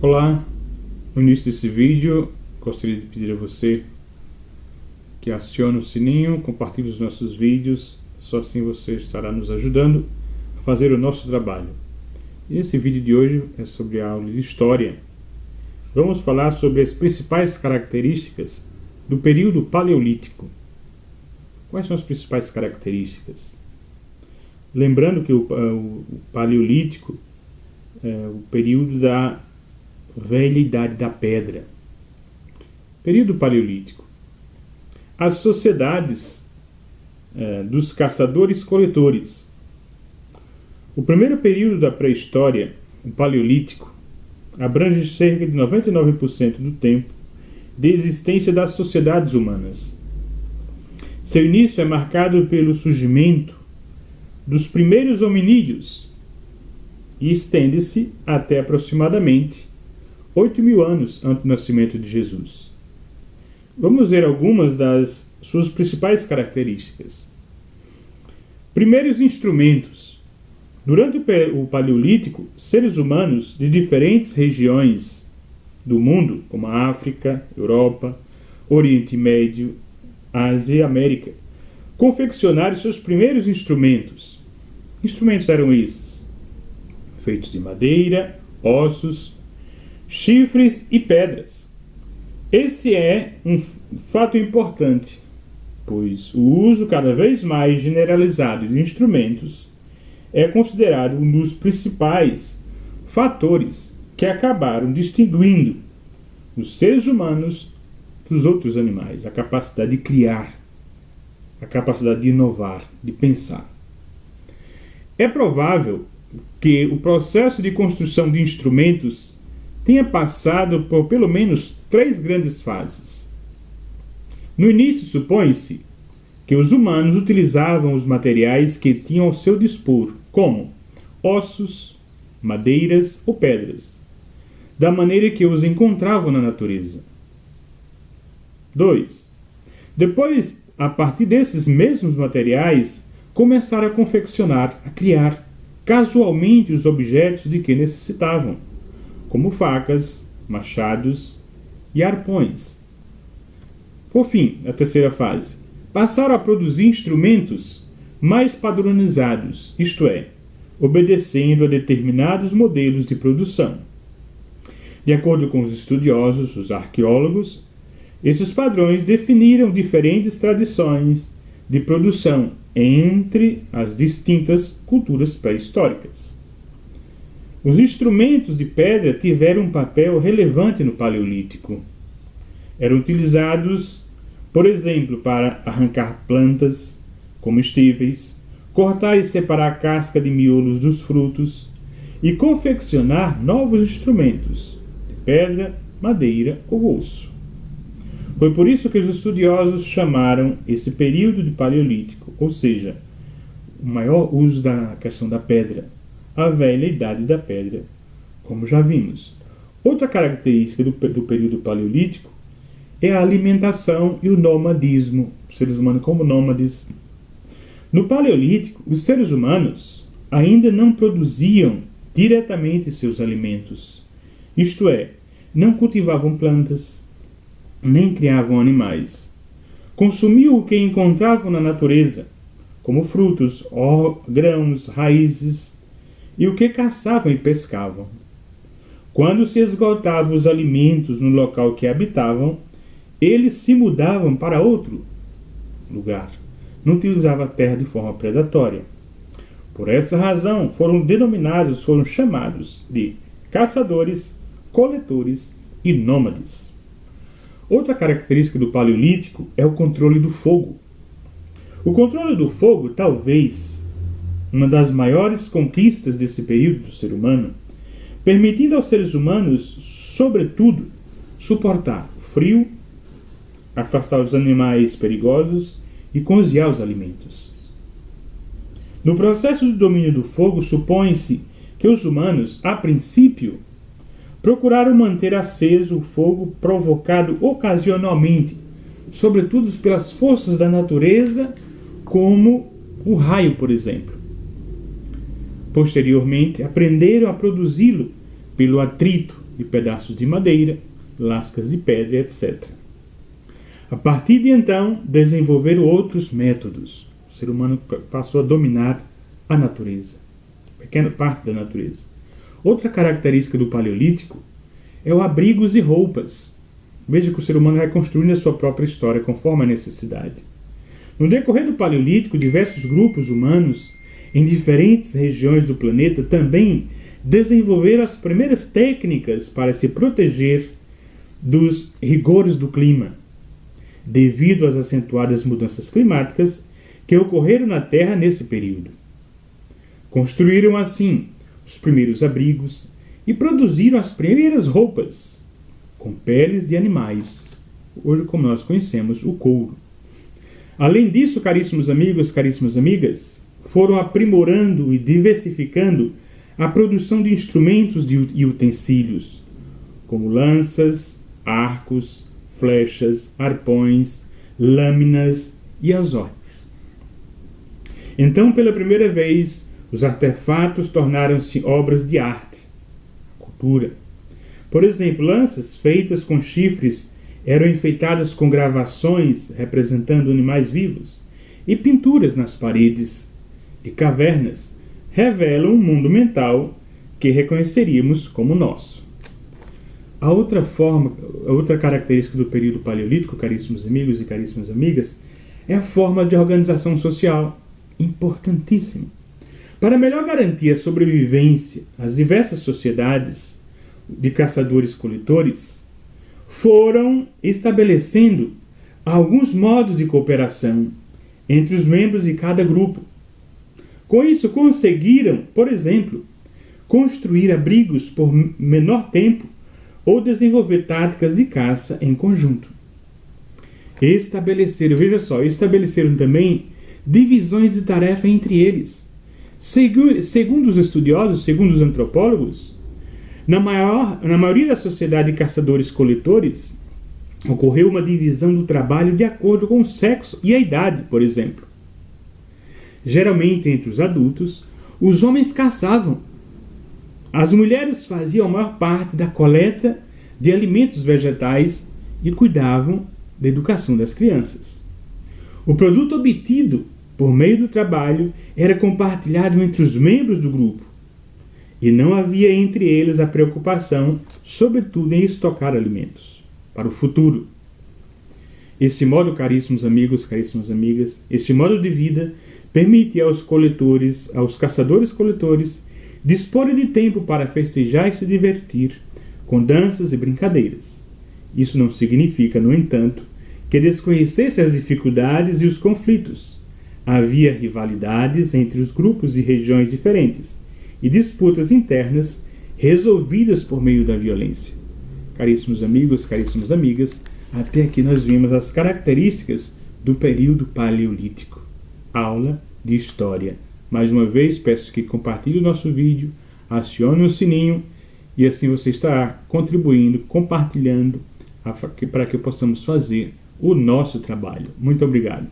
Olá, no início desse vídeo gostaria de pedir a você que acione o sininho, compartilhe os nossos vídeos, só assim você estará nos ajudando a fazer o nosso trabalho. E esse vídeo de hoje é sobre a aula de História. Vamos falar sobre as principais características do período Paleolítico. Quais são as principais características? Lembrando que o Paleolítico é o período da Velha Idade da Pedra. Período Paleolítico. As sociedades dos caçadores-coletores. O primeiro período da pré-história, o Paleolítico, abrange cerca de 99% do tempo de existência das sociedades humanas. Seu início é marcado pelo surgimento dos primeiros hominídeos e estende-se até aproximadamente 8.000 anos antes do nascimento de Jesus. Vamos ver algumas das suas principais características. Primeiros instrumentos. Durante o Paleolítico, seres humanos de diferentes regiões do mundo, como a África, Europa, Oriente Médio, Ásia e América, confeccionaram seus primeiros instrumentos. Que instrumentos eram esses? Feitos de madeira, ossos, chifres e pedras. Esse é um fato importante, pois o uso cada vez mais generalizado de instrumentos é considerado um dos principais fatores que acabaram distinguindo os seres humanos dos outros animais, a capacidade de criar, a capacidade de inovar, de pensar. É provável que o processo de construção de instrumentos tenha passado por pelo menos 3 grandes fases. No início, supõe-se que os humanos utilizavam os materiais que tinham ao seu dispor, como ossos, madeiras ou pedras, da maneira que os encontravam na natureza. 2. Depois, a partir desses mesmos materiais, começaram a confeccionar, a criar casualmente os objetos de que necessitavam, como facas, machados e arpões. Por fim, a terceira fase, passaram a produzir instrumentos mais padronizados, isto é, obedecendo a determinados modelos de produção. De acordo com os estudiosos, os arqueólogos, esses padrões definiram diferentes tradições de produção entre as distintas culturas pré-históricas. Os instrumentos de pedra tiveram um papel relevante no Paleolítico. Eram utilizados, por exemplo, para arrancar plantas comestíveis, cortar e separar a casca de miolos dos frutos e confeccionar novos instrumentos de pedra, madeira ou osso. Foi por isso que os estudiosos chamaram esse período de Paleolítico, ou seja, o maior uso da questão da pedra, a Velha Idade da Pedra, como já vimos. Outra característica do período Paleolítico é a alimentação e o nomadismo, os seres humanos como nômades. No Paleolítico, os seres humanos ainda não produziam diretamente seus alimentos, isto é, não cultivavam plantas, nem criavam animais. Consumiam o que encontravam na natureza, como frutos, grãos, raízes, e o que caçavam e pescavam. Quando se esgotavam os alimentos no local que habitavam, eles se mudavam para outro lugar. Não utilizavam a terra de forma predatória. Por essa razão, foram chamados de caçadores, coletores e nômades. Outra característica do Paleolítico é o controle do fogo. O controle do fogo, talvez uma das maiores conquistas desse período do ser humano, permitindo aos seres humanos, sobretudo, suportar o frio, afastar os animais perigosos e cozinhar os alimentos. No processo do domínio do fogo, supõe-se que os humanos, a princípio, procuraram manter aceso o fogo provocado ocasionalmente, sobretudo pelas forças da natureza, como o raio, por exemplo. Posteriormente, aprenderam a produzi-lo pelo atrito de pedaços de madeira, lascas de pedra, etc. A partir de então, desenvolveram outros métodos. O ser humano passou a dominar a natureza, pequena parte da natureza. Outra característica do Paleolítico é o abrigos e roupas. Veja que o ser humano vai construindo a sua própria história conforme a necessidade. No decorrer do Paleolítico, diversos grupos humanos em diferentes regiões do planeta também desenvolveram as primeiras técnicas para se proteger dos rigores do clima, devido às acentuadas mudanças climáticas que ocorreram na Terra nesse período. Construíram assim os primeiros abrigos e produziram as primeiras roupas com peles de animais, hoje como nós conhecemos o couro. Além disso, caríssimos amigos, caríssimas amigas, foram aprimorando e diversificando a produção de instrumentos e utensílios, como lanças, arcos, flechas, arpões, lâminas e azotes. Então, pela primeira vez, os artefatos tornaram-se obras de arte, cultura. Por exemplo, lanças feitas com chifres eram enfeitadas com gravações representando animais vivos, e pinturas nas paredes de cavernas revelam um mundo mental que reconheceríamos como nosso. A outra característica do período paleolítico, caríssimos amigos e caríssimas amigas, é a forma de organização social, importantíssima. Para melhor garantir a sobrevivência, as diversas sociedades de caçadores-coletores foram estabelecendo alguns modos de cooperação entre os membros de cada grupo. Com isso, conseguiram, por exemplo, construir abrigos por menor tempo ou desenvolver táticas de caça em conjunto. Estabeleceram também divisões de tarefa entre eles. Segundo os estudiosos, segundo os antropólogos, na maioria da sociedade de caçadores-coletores, ocorreu uma divisão do trabalho de acordo com o sexo e a idade, por exemplo. Geralmente, entre os adultos, os homens caçavam. As mulheres faziam a maior parte da coleta de alimentos vegetais e cuidavam da educação das crianças. O produto obtido por meio do trabalho era compartilhado entre os membros do grupo, e não havia entre eles a preocupação, sobretudo, em estocar alimentos para o futuro. Esse modo, caríssimos amigos, caríssimas amigas, este modo de vida permite aos caçadores-coletores, disporem de tempo para festejar e se divertir com danças e brincadeiras. Isso não significa, no entanto, que desconhecesse as dificuldades e os conflitos. Havia rivalidades entre os grupos de regiões diferentes e disputas internas resolvidas por meio da violência. Caríssimos amigos, caríssimas amigas, até aqui nós vimos as características do período paleolítico. Aula de História. Mais uma vez, peço que compartilhe o nosso vídeo, acione o sininho e assim você estará contribuindo, compartilhando para que possamos fazer o nosso trabalho. Muito obrigado.